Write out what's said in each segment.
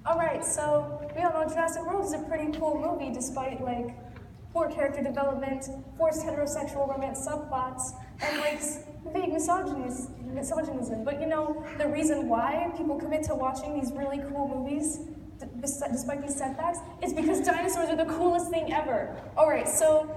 Alright, so we all know Jurassic World is a pretty cool movie despite like poor character development, forced heterosexual romance subplots, and like vague misogynism. But you know, the reason why people commit to watching these really cool movies despite these setbacks is because dinosaurs are the coolest thing ever. Alright, so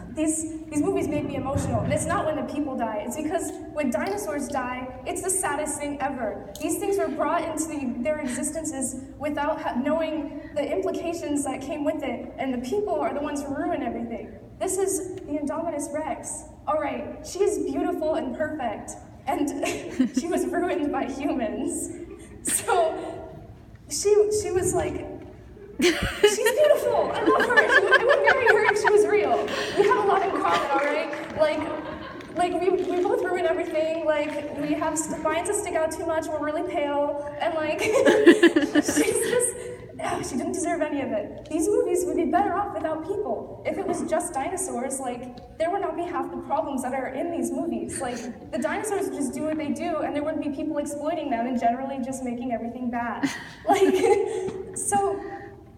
these movies make me emotional, and it's not when the people die, it's because when dinosaurs die, it's the saddest thing ever. These things were brought into their existences without knowing the implications that came with it, and the people are the ones who ruin everything. This is the Indominus Rex. Alright, she is beautiful and perfect, and she was ruined by humans. So, she was like, she's beautiful. I love her. I would marry her if she was real. We have a lot in common, all right? Like we both ruin everything. Like we have spines that stick out too much. We're really pale, and like she didn't deserve any of it. These movies would be better off without people. If it was just dinosaurs, like there would not be half the problems that are in these movies. Like the dinosaurs would just do what they do, and there wouldn't be people exploiting them and generally just making everything bad. Like so.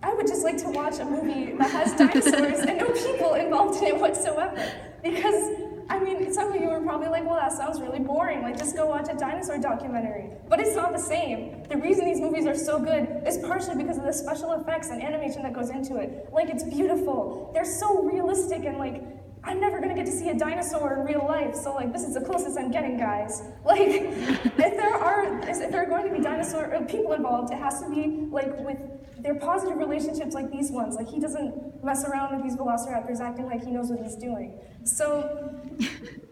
I would just like to watch a movie that has dinosaurs and no people involved in it whatsoever. Because, I mean, some of you are probably like, well, that sounds really boring. Like, just go watch a dinosaur documentary. But it's not the same. The reason these movies are so good is partially because of the special effects and animation that goes into it. Like, it's beautiful. They're so realistic and, like, I'm never gonna get to see a dinosaur in real life, so like this is the closest I'm getting, guys. Like, if there are going to be dinosaur people involved, it has to be like with their positive relationships like these ones. Like he doesn't mess around with these velociraptors acting like he knows what he's doing. So,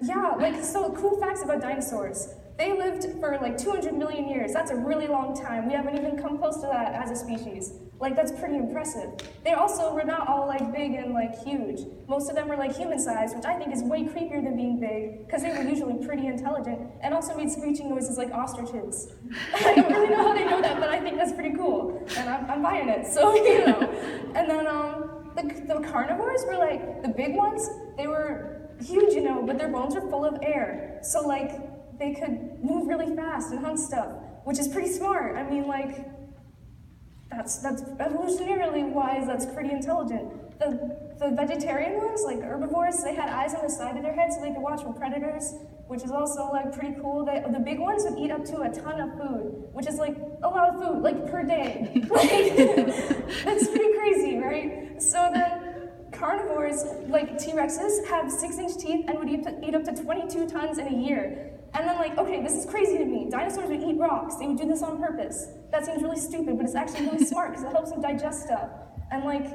yeah, like so cool facts about dinosaurs. They lived for like 200 million years. That's a really long time. We haven't even come close to that as a species. Like, that's pretty impressive. They also were not all like big and like huge. Most of them were like human-sized, which I think is way creepier than being big, because they were usually pretty intelligent, and also made screeching noises like ostriches. I don't really know how they know that, but I think that's pretty cool, and I'm buying it, so, you know. And then the carnivores were like, the big ones, they were huge, you know, but their bones are full of air. So like, they could move really fast and hunt stuff, which is pretty smart. I mean, like, that's evolutionarily wise, that's pretty intelligent. The vegetarian ones, like herbivores, they had eyes on the side of their head so they could watch for predators, which is also like pretty cool. The big ones would eat up to a ton of food, which is like a lot of food, like per day. Like, that's pretty crazy, right? So then carnivores, like T-Rexes, have 6-inch teeth and would eat up to 22 tons in a year. And then like, okay, this is crazy to me. Dinosaurs would eat rocks. They would do this on purpose. That seems really stupid, but it's actually really smart because it helps them digest stuff. And like,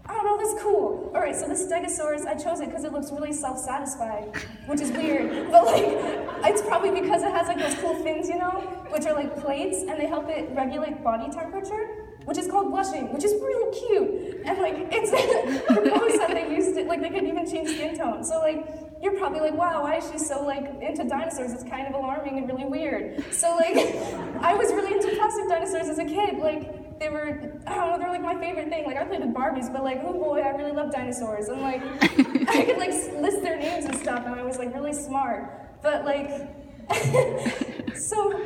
I don't know, that's cool. All right, so this Stegosaurus, I chose it because it looks really self-satisfied, which is weird. But like, it's probably because it has like those cool fins, you know, which are like plates, and they help it regulate body temperature, which is called blushing, which is really cute. And like, it's proposed that they used it, like they could even change skin tone. So like, you're probably like, wow, why is she so like into dinosaurs? It's kind of alarming and really weird. So like, I was really into plastic dinosaurs as a kid. Like, they were, I don't know, they're like my favorite thing. Like, I played with Barbies, but like, oh boy, I really love dinosaurs. And like, I could like list their names and stuff, and I was like really smart. But like, so,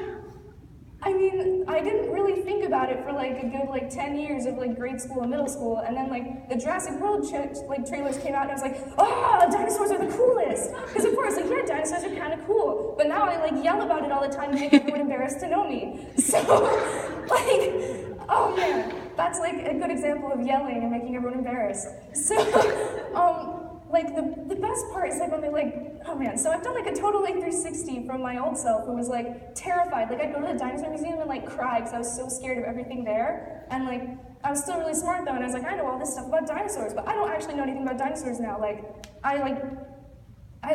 I mean, I didn't really think about it for like a good like 10 years of like grade school and middle school, and then like the Jurassic World trailers came out, and I was like, oh, dinosaurs are the coolest! Because of course, like, yeah, dinosaurs are kind of cool, but now I like yell about it all the time to make everyone embarrassed to know me. So, like, oh man, that's like a good example of yelling and making everyone embarrassed. So, like, the best part is, like, when they, like, oh, man, so I've done, like, a total, like, 360 from my old self who was, like, terrified. Like, I'd go to the dinosaur museum and, like, cry because I was so scared of everything there. And, like, I was still really smart, though, and I was like, I know all this stuff about dinosaurs, but I don't actually know anything about dinosaurs now. Like, I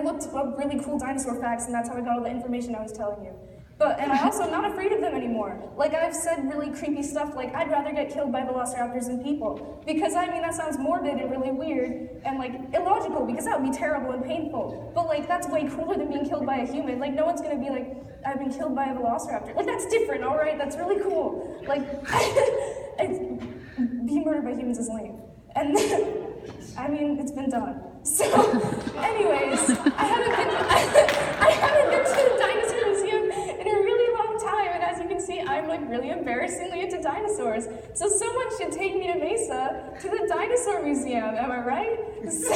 looked up really cool dinosaur facts, and that's how I got all the information I was telling you. And I'm also not afraid of them anymore. Like, I've said really creepy stuff like, I'd rather get killed by velociraptors than people. Because, I mean, that sounds morbid and really weird and, like, illogical, because that would be terrible and painful. But, like, that's way cooler than being killed by a human. Like, no one's gonna be like, I've been killed by a velociraptor. Like, that's different, all right? That's really cool. Like, being murdered by humans is lame. And, I mean, it's been done. So, anyways, I haven't been to the dinosaur museum in a really long time, and as you can see, I'm like really embarrassingly into dinosaurs. So someone should take me to Mesa to the dinosaur museum, am I right? So